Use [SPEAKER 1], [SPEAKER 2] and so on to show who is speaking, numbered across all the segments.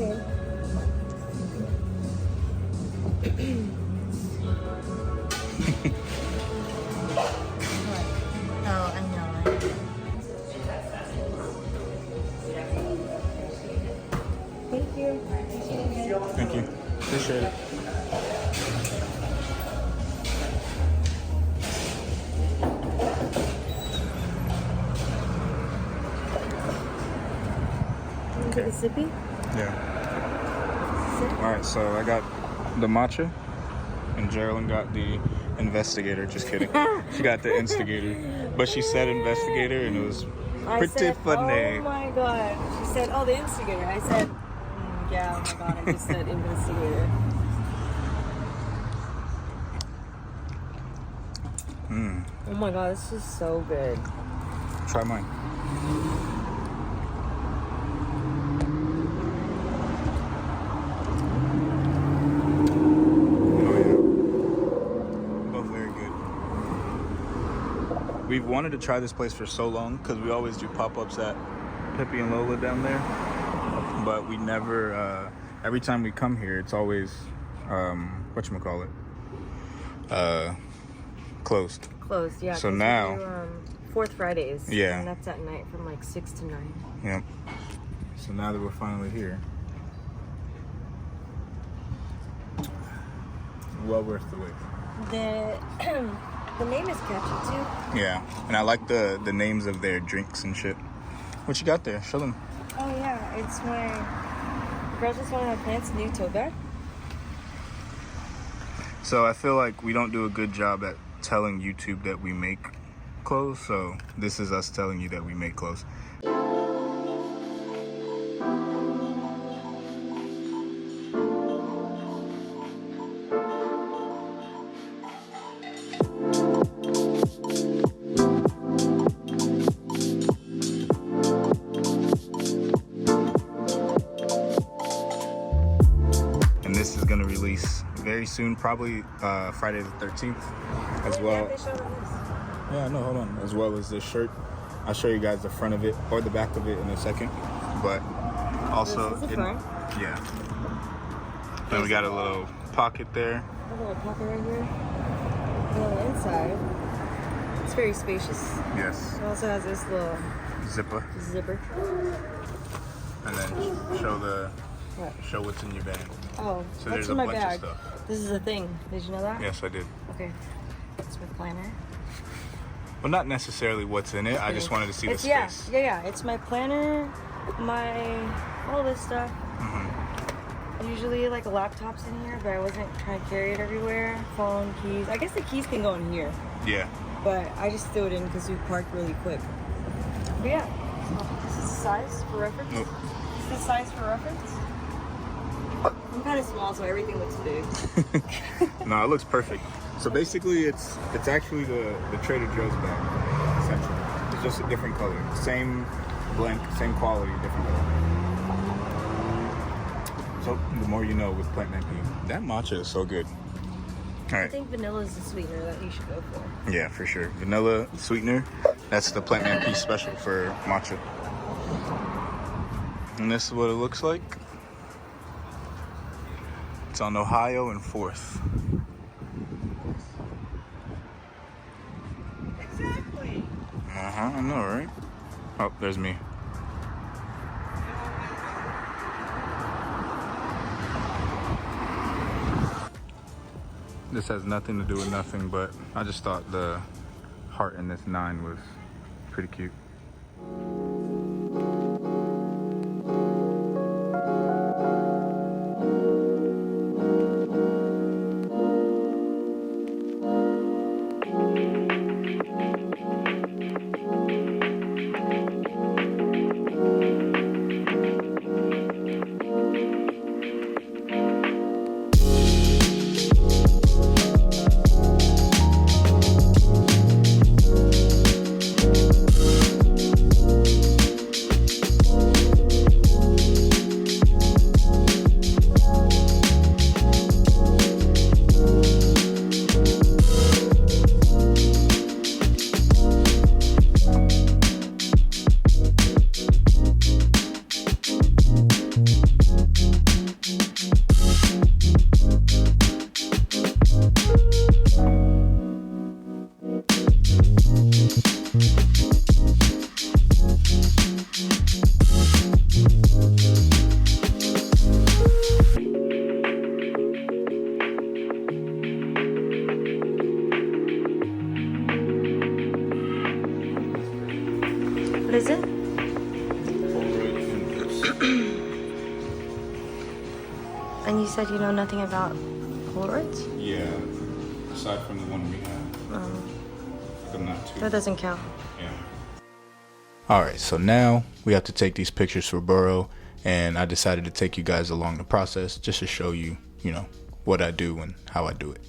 [SPEAKER 1] Okay. Oh, I know. Thank you.
[SPEAKER 2] Thank you. Appreciate it.
[SPEAKER 1] Take a sippy?
[SPEAKER 2] Yeah.
[SPEAKER 1] Sip?
[SPEAKER 2] All right, so I got the matcha, and Geraldine got the investigator. Just kidding. She got the instigator, but she said investigator, and it was pretty funny.
[SPEAKER 1] Oh my god. She said, oh, the instigator. I said, yeah, oh my god, I just said investigator. Oh my god, this is so good.
[SPEAKER 2] Try mine. We've wanted to try this place for so long because we always do pop-ups at Pippi and Lola down there, but we never, every time we come here, it's always, whatchamacallit, closed.
[SPEAKER 1] Closed, yeah.
[SPEAKER 2] So now...
[SPEAKER 1] We do, Fourth Fridays.
[SPEAKER 2] Yeah.
[SPEAKER 1] And that's at night from like 6 to 9.
[SPEAKER 2] Yep. So now that we're finally here, well worth the wait.
[SPEAKER 1] The name is catchy too.
[SPEAKER 2] Yeah, and I like the names of their drinks and shit. What you got there? Show them.
[SPEAKER 1] Oh yeah, it's my girls just want to have plants new tote bag.
[SPEAKER 2] So I feel like we don't do a good job at telling YouTube that we make clothes, so this is us telling you that we make clothes. This is going to release very soon, probably Friday the 13th as well. Yeah, no, hold on. As well as this shirt. I'll show you guys the front of it or the back of it in a second. But also, yeah. Then we got a little pocket there.
[SPEAKER 1] A little pocket right here. And on the inside, it's very spacious.
[SPEAKER 2] Yes.
[SPEAKER 1] It also has this little
[SPEAKER 2] zipper. And then show what's in your bag.
[SPEAKER 1] Oh,
[SPEAKER 2] so
[SPEAKER 1] that's
[SPEAKER 2] there's
[SPEAKER 1] in
[SPEAKER 2] a
[SPEAKER 1] my
[SPEAKER 2] bunch
[SPEAKER 1] bag.
[SPEAKER 2] of stuff.
[SPEAKER 1] This is a thing. Did you know that?
[SPEAKER 2] Yes, I did.
[SPEAKER 1] Okay. It's my planner.
[SPEAKER 2] Well, not necessarily what's in it. I just wanted to see the space.
[SPEAKER 1] Yeah. It's my planner, all this stuff. Usually like laptops in here, but I wasn't trying to carry it everywhere. Phone, keys. I guess the keys can go in here.
[SPEAKER 2] Yeah.
[SPEAKER 1] But I just threw it in because we parked really quick. But yeah. So this is the size for reference.
[SPEAKER 2] Nope.
[SPEAKER 1] This is the size for reference. I'm kind of small, so everything looks big.
[SPEAKER 2] No, it looks perfect. So basically, it's actually the Trader Joe's bag, essentially. It's just a different color. Same blank, same quality, different color. So the more you know with Plant Man Pea. That matcha is so good. All right.
[SPEAKER 1] I think vanilla is the sweetener that you should go for.
[SPEAKER 2] Yeah, for sure. Vanilla sweetener. That's the Plant Man Pea special for matcha. And this is what it looks like. It's on Ohio and 4th.
[SPEAKER 1] Exactly.
[SPEAKER 2] I know, right? Oh, there's me. This has nothing to do with nothing, but I just thought the heart in this 9 was pretty cute.
[SPEAKER 1] What is it? And you said you know nothing about Polaroids?
[SPEAKER 2] Yeah, aside from the one we have. I'm not too.
[SPEAKER 1] That doesn't count.
[SPEAKER 2] Yeah. Alright, so now we have to take these pictures for Burrow, and I decided to take you guys along the process just to show you, you know, what I do and how I do it.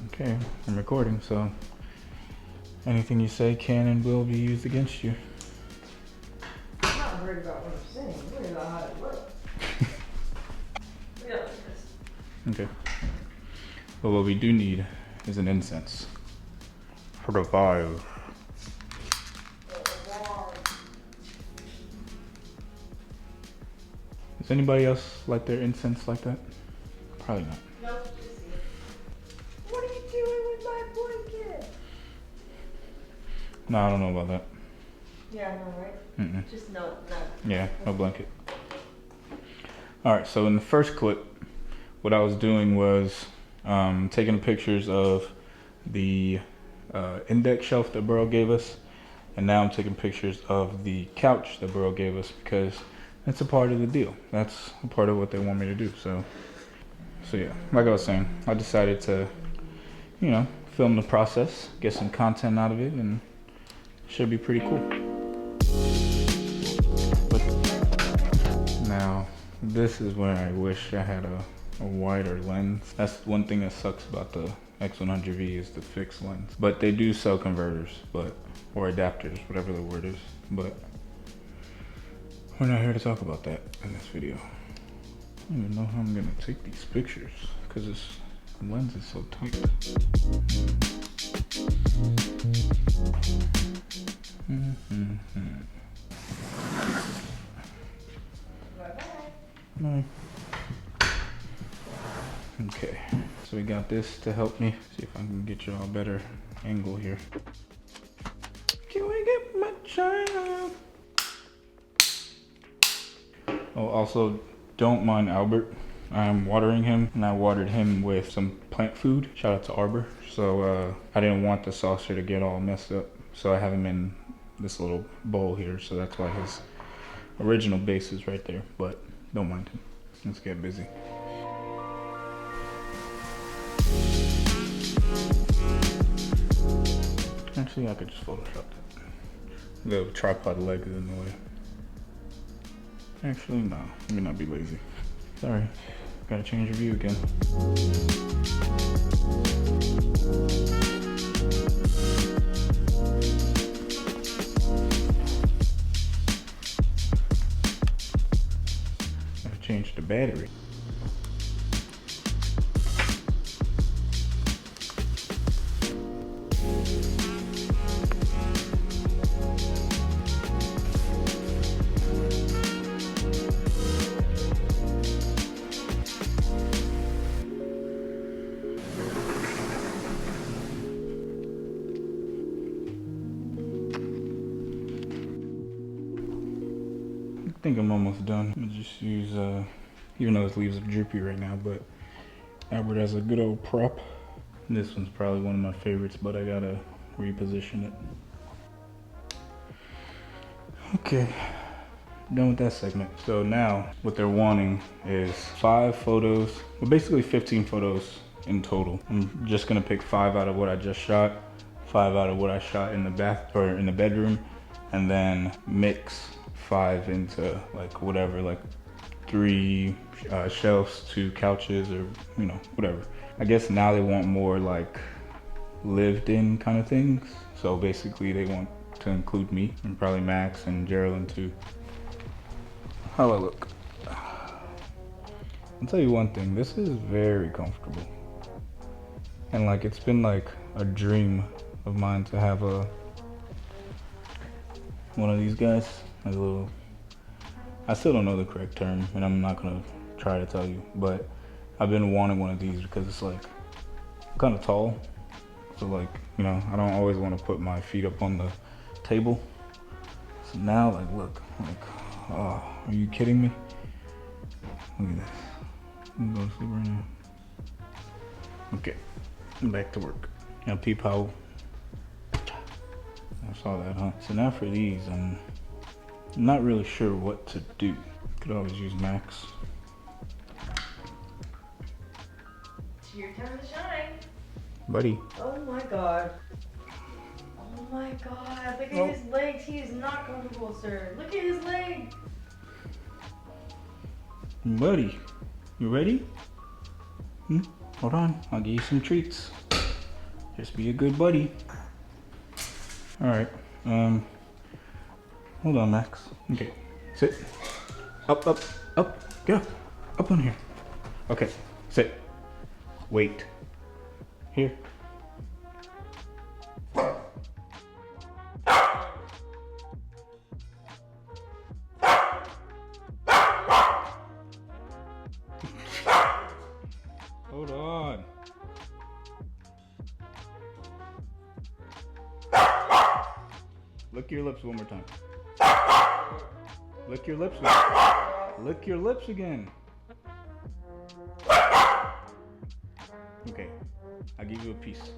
[SPEAKER 2] Okay, I'm recording, so anything you say can and will be used against you.
[SPEAKER 1] I'm not worried about what I'm saying. I'm worried about how it looks. We got this.
[SPEAKER 2] Okay. But what we do need is an incense for the vibe. Does anybody else like their incense like that? Probably not.
[SPEAKER 1] Nope. What are you doing with my blanket?
[SPEAKER 2] No, I don't know about that.
[SPEAKER 1] Yeah, I know, right?
[SPEAKER 2] Mm-mm.
[SPEAKER 1] Just no.
[SPEAKER 2] Yeah, no blanket. Alright, so in the first clip, what I was doing was taking pictures of the index shelf that Burrow gave us, and now I'm taking pictures of the couch that Burrow gave us because it's a part of the deal. That's a part of what they want me to do. So yeah, like I was saying, I decided to, you know, film the process, get some content out of it, and it should be pretty cool. But now, this is where I wish I had a wider lens. That's one thing that sucks about the X100V is the fixed lens. But they do sell converters, or adapters, whatever the word is. But we're not here to talk about that in this video. I don't even know how I'm gonna take these pictures because this lens is so tight. Bye. Okay, so we got this to help me. See if I can get y'all a better angle here. Can we get my China? Oh, also, don't mind Albert. I'm watering him, and I watered him with some plant food. Shout out to Arbor. So I didn't want the saucer to get all messed up, so I have him in this little bowl here. So that's why his original base is right there. But don't mind him. Let's get busy. Actually, I could just Photoshop that. The tripod leg is in the way. Actually, no. Let me not be lazy. Sorry. Gotta change your view again. Gotta change the battery. I think I'm almost done. I'm gonna just use, even though his leaves are droopy right now, but Albert has a good old prop. This one's probably one of my favorites, but I gotta reposition it. Okay, done with that segment. So now what they're wanting is 5 photos, well basically 15 photos in total. I'm just gonna pick 5 out of what I just shot, 5 out of what I shot in the bath or in the bedroom, and then mix 5 into like whatever, like 3 shelves, 2 couches, or you know, whatever. I guess now they want more like lived in kind of things. So basically they want to include me and probably Max and Geraldine too. How do I look? I'll tell you one thing, this is very comfortable. And like it's been like a dream of mine to have one of these guys. A little, I still don't know the correct term, and I'm not gonna try to tell you, but I've been wanting one of these because it's like kind of tall, so like, you know, I don't always want to put my feet up on the table. So now, like, look, like, oh, are you kidding me? Look at this. I'm gonna go to sleep right now. Okay, back to work. Now peep how. That's Saw that, huh? So now for these, I'm not really sure what to do. Could always use Max.
[SPEAKER 1] It's your time to shine.
[SPEAKER 2] Buddy.
[SPEAKER 1] Oh my god. Oh my god. Look at his legs. He is not comfortable, sir. Look at his leg.
[SPEAKER 2] Buddy, you ready? Hold on, I'll give you some treats. Just be a good buddy. Alright, hold on, Max. Okay, sit. Up, up, up, get up on here. Okay, sit. Wait. Here. Hold on. Lick your lips one more time. Lick your lips again. Lick your lips again. Okay, I'll give you a piece.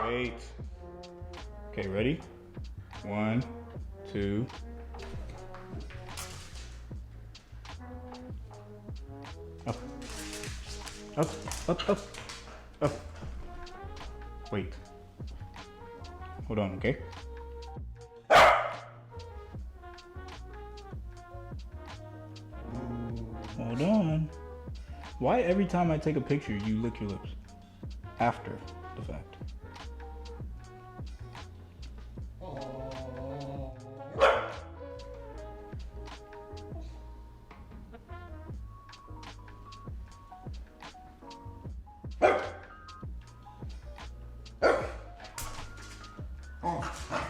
[SPEAKER 2] Wait. Okay, ready? 1, 2. Up. Up, up, up, up. Wait. Hold on, okay? Hold on. Why every time I take a picture, you lick your lips? After the fact.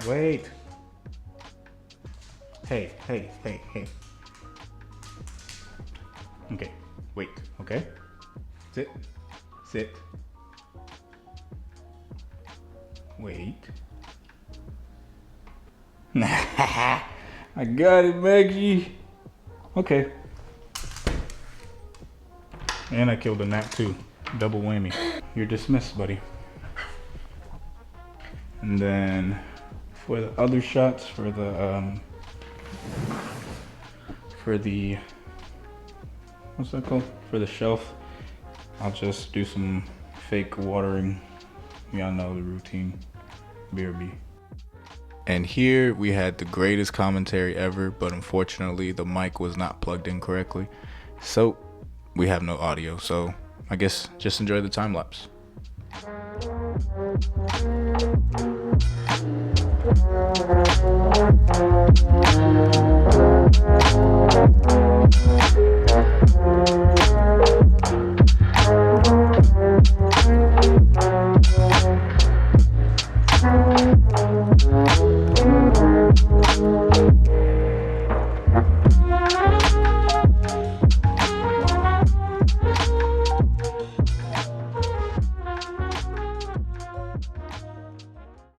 [SPEAKER 2] Wait. Hey, hey, hey, hey. Okay, wait, okay? Sit, sit. Wait. I got it, Maggie. Okay. And I killed a gnat too. Double whammy. You're dismissed, buddy. And then for the other shots, for the what's that called? For the shelf, I'll just do some fake watering. Y'all know the routine. BRB. And here we had the greatest commentary ever, but unfortunately the mic was not plugged in correctly. So we have no audio. So I guess just enjoy the time lapse.